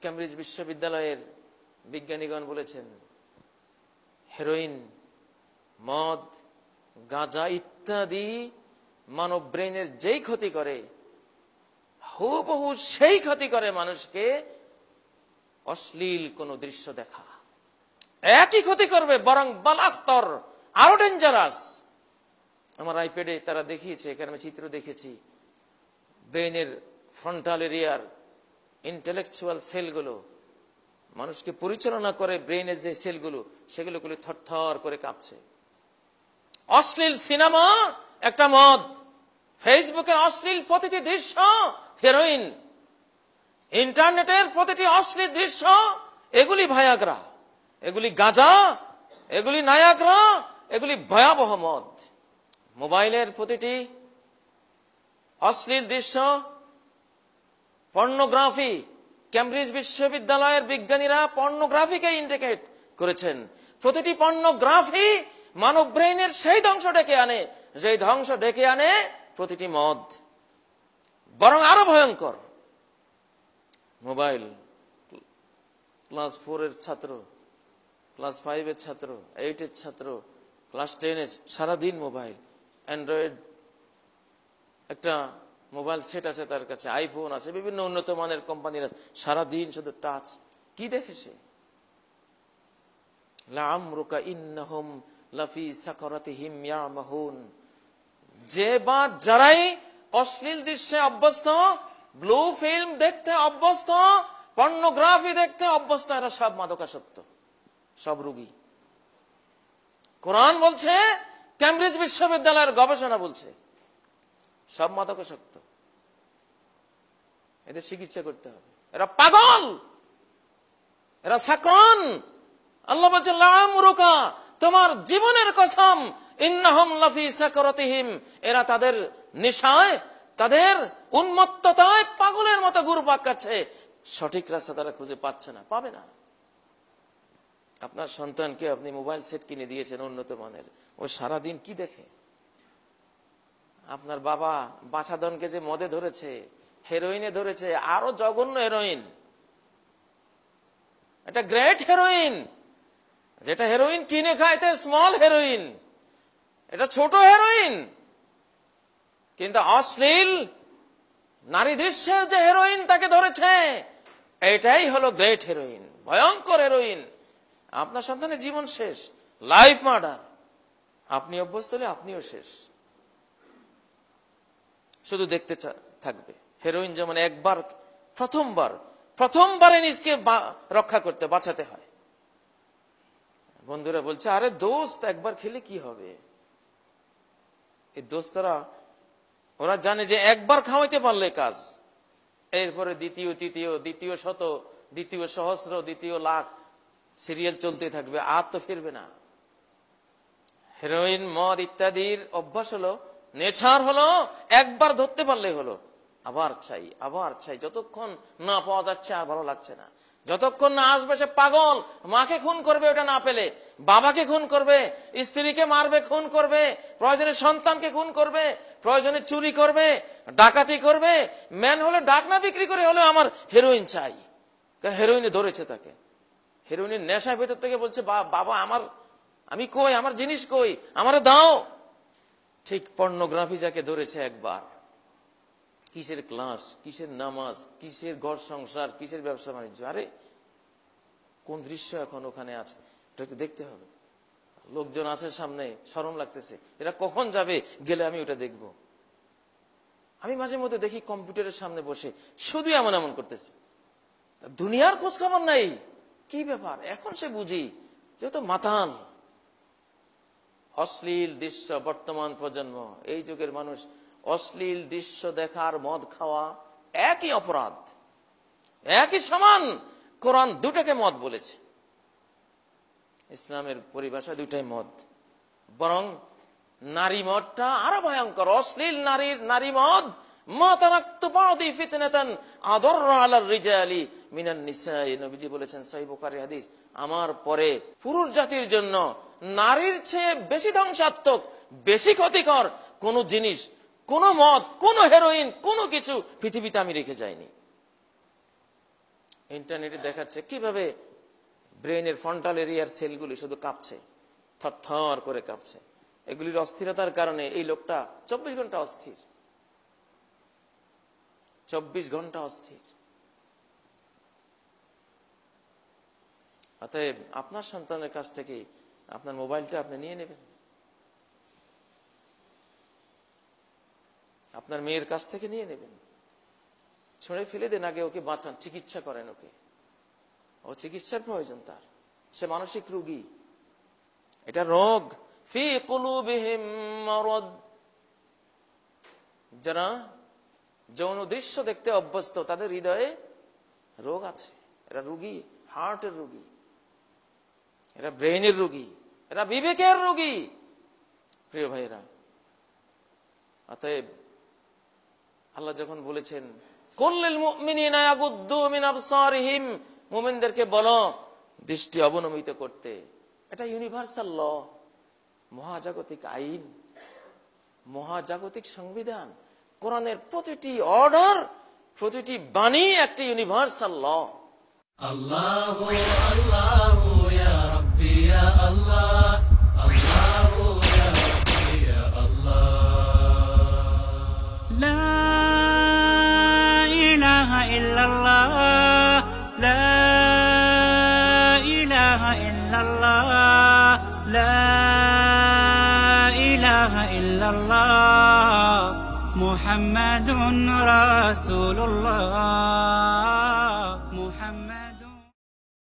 Cambridge বিশ্ববিদ্যালয়ের বিজ্ঞানীগণ বলেছেন, heroin, মদ, গাঁজা ইত্যাদি মানব ব্রেনের যেই ক্ষতি করে, হুবহু সেই ক্ষতি করে মানুষকে অশ্লীল কোন দৃশ্য দেখা। একই ক্ষতি করবে, বরং বালাস্তর, আরো ডেঞ্জারাস। আমার আইপ্যাডে তারা দেখিয়েছে, এখানে আমি চিত্র দেখেছি, ব্রেনের ফ্রন্টাল এরিয়ার ইন্টেলেকচুয়াল সেলগুলো, মানুষকে পরিচালনা করে ব্রেনের যে সেলগুলো, সেগুলো থরথর করে কাঁপছে। অশ্লীল সিনেমা একটা মদ, ফেসবুকের অশ্লীল প্রতিটি দৃশ্য হেরোইন, ইন্টারনেটের প্রতিটি অশ্লীল দৃশ্য এগুলি ভায়াগ্রা, এগুলি গাঁজা, এগুলি নায়াগ্রা, এগুলি ভয়াবহ মদ। মোবাইলের প্রতিটি অশ্লীল দৃশ্য পর্নোগ্রাফি। কেমব্রিজ বিশ্ববিদ্যালয়ের বিজ্ঞানীরা পর্নোগ্রাফিকে ইন্ডিকেট করেছেন। প্রতিটি পর্নোগ্রাফি মানব ব্রেইনের সেই ধ্বংস ডেকে আনে, যেই ধ্বংস ডেকে আনে প্রতিটি মদ। বরং আরো ভয়ঙ্কর, মোবাইল, ক্লাস 4 এর ছাত্র, ক্লাস 5 এর ছাত্র, 8 এর ছাত্র, ক্লাস 10 এর, সারাদিন মোবাইল, অ্যান্ড্রয়েড একটা মোবাইল সেট আছে তার কাছে, আইফোন আছে, বিভিন্ন উন্নত মানের কোম্পানির, সারাদিন শুধু টাচ। কি দেখেছে? লাআমরুকা ইন্নাহুম লাফি সাকারাতিহিম ইয়ামাহুন। যে বা যারাই অশ্লীল দৃশ্যে অভ্যস্ত, ব্লু ফিল্ম দেখতে অভ্যস্ত, পর্নোগ্রাফি দেখতে অভ্যস্ত, এরা সব মাদকাসক্ত, সব রোগী। কোরআন বলছে, কেমব্রিজ বিশ্ববিদ্যালয়ের গবেষণা বলছে, সব মাদকাসক্ত। এদের চিকিৎসা করতে হবে। এরা পাগল, এরা সাকরান। আল্লাহ বলছে, লাআমরুকা, তোমার জীবনের কসম, ইন্নাহুম লাফি সাকারাতিহিম, এরা তাদের নেশায়, তাদের উন্মত্ততায় পাগলের মতো ঘুরপাক খাচ্ছে। সঠিক রাস্তা তারা খুঁজে পাচ্ছে না, পাবে না। আপনার সন্তানকে আপনি মোবাইল সেট কিনে দিয়েছেন উন্নত মানের, ও সারাদিন কি দেখে? আপনার বাবা বাছাধনকে যে মদে ধরেছে, হেরোইনে ধরেছে, আরো জঘন্য হেরোইন, এটা গ্রেট হেরোইন। যেটা হেরোইন কিনে খায় এটা স্মল হেরোইন, এটা ছোট হেরোইন। কিন্তু অশ্লীল নারী দৃশ্যের যে হেরোইন তাকে ধরেছে, এটাই হলো গ্রেট হেরোইন, ভয়ঙ্কর হেরোইন। আপনার সন্তানের জীবন শেষ, লাইফ মার্ডার। আপনি অভ্যস্ত হলে আপনিও শেষ। শুধু দেখতে থাকবে। হেরোইন যেমন একবার, প্রথমবারে নিজকে রক্ষা করতে, বাঁচাতে হয়। বন্ধুরা বলছে, আরে দোস্ত, একবার খেলে কি হবে? এই দোস্তরা, ওরা জানে যে একবার খাওয়াইতে পারলে কাজ, এরপরে দ্বিতীয়, তৃতীয়, দ্বিতীয় শত, দ্বিতীয় সহস্র, দ্বিতীয় লাখ সিরিয়াল চলতে থাকবে, আর তো ফিরবে না। হেরোইন, মদ ইত্যাদির অভ্যাস হলো, নেশার হলো, একবার ধরতে পারলে হলো, আবার চাই, আবার চাই। যতক্ষণ না পাওয়া যাচ্ছে আর ভালো লাগছে না, যতক্ষণ না আসবে সে পাগল। মাকে খুন করবে ওটা না পেলে, বাবাকে খুন করবে, স্ত্রীকে মারবে, খুন করবে, প্রয়োজনে সন্তানকে খুন করবে, প্রয়োজনে চুরি করবে, ডাকাতি করবে, ম্যান হলে ডাকনা বিক্রি করে হলে আমার হেরোইন চাই। হেরোইনে ধরেছে তাকে, হেরোইনের নেশার ভেতর থেকে বলছে, বাবা আমার, আমি কই, আমার জিনিস কই, আমারে দাও। ঠিক পর্নোগ্রাফি যাকে ধরেছে একবার, কিসের ক্লাস, কিসের নামাজ, কিসের ঘর সংসার, কিসের ব্যবসা বাণিজ্য, আরে কোন দৃশ্য এখন ওখানে আছে, এটা একটু দেখতে হবে। লোকজন আছে সামনে, শরম লাগতেছে, এরা কখন যাবে, গেলে আমি ওটা দেখব। আমি মাঝে মধ্যে দেখি কম্পিউটারের সামনে বসে শুধু এমন এমন করতেছে, দুনিয়ার খোঁজ খবর নাই, কি ব্যাপার। এখন সে বুঝি যেহেতু মাতাল। অশ্লীল দৃশ্য, বর্তমান প্রজন্ম, এই যুগের মানুষ, অশ্লীল দৃশ্য দেখার মদ খাওয়া একই অপরাধ, একই সমান। কোরআন দুটাকে মদ বলেছে, ইসলামের পরিভাষায় দুটাই মদ। বরং নারী মদটা আরো ভয়ঙ্কর। অশ্লীল নারী মদ, নবীজি বলেছেন সহিহ বুখারী হাদিস, আমার পরে পুরুষ জাতির জন্য নারীর চেয়ে বেশি ধ্বংসাত্মক, বেশি ক্ষতিকর কোন জিনিস কোনো মদ, কোনো হেরোইন, কোনো কিছু পৃথিবীতে আমি রেখে যাইনি। ইন্টারনেটে দেখাচ্ছে কিভাবে ব্রেনের ফ্রন্টাল এরিয়ার সেলগুলি শুধু কাঁপছে, থরথর করে কাঁপছে। এগুলির অস্থিরতার কারণে এই লোকটা 24 ঘন্টা অস্থির, 24 ঘন্টা অস্থির। অতএব আপনার সন্তানের কাছ থেকে আপনার মোবাইলটা আপনি নিয়ে নেবেন, আপনার মেয়ের কাছ থেকে নিয়ে নেবেন, ছুঁড়ে ফেলে দেন, আগে ওকে বাঁচান, চিকিৎসা করেন ওকে। ও চিকিৎসার প্রয়োজন তার, সে মানসিক রোগী, এটা রোগ। ফি কুলুবিহিম মারাদ, যারা যৌন দৃশ্য দেখতে অভ্যস্ত তাদের হৃদয়ে রোগ আছে, এরা রোগী, হার্টের রোগী, এরা ব্রেইনের রোগী, এরা বিবেকের রোগী। প্রিয় ভাইয়েরা, অতএব আল্লাহ যখন বলেছেন কুল্লিল মুমিনিনা ইয়াগুদ্দু মিন আবসারিহিম, মুমিনদেরকে বলো দৃষ্টি অবনমিত করতে, এটা ইউনিভার্সাল ল, মহাজাগতিক আইন, মহাজাগতিক সংবিধান। কোরআনের প্রতিটি অর্ডার, প্রতিটি বাণী একটা ইউনিভার্সাল ল। আল্লাহু আল্লাহু ইয়া রাব্বি ইয়া আল্লাহ, আল্লাহু ইয়া রাব্বি ইয়া আল্লাহ। লা ইলাহা ইল্লাল্লাহ, লা ইলাহা ইল্লাল্লাহ, লা ইলাহা ইল্লাল্লাহ, মুহাম্মাদুর রাসূলুল্লাহ।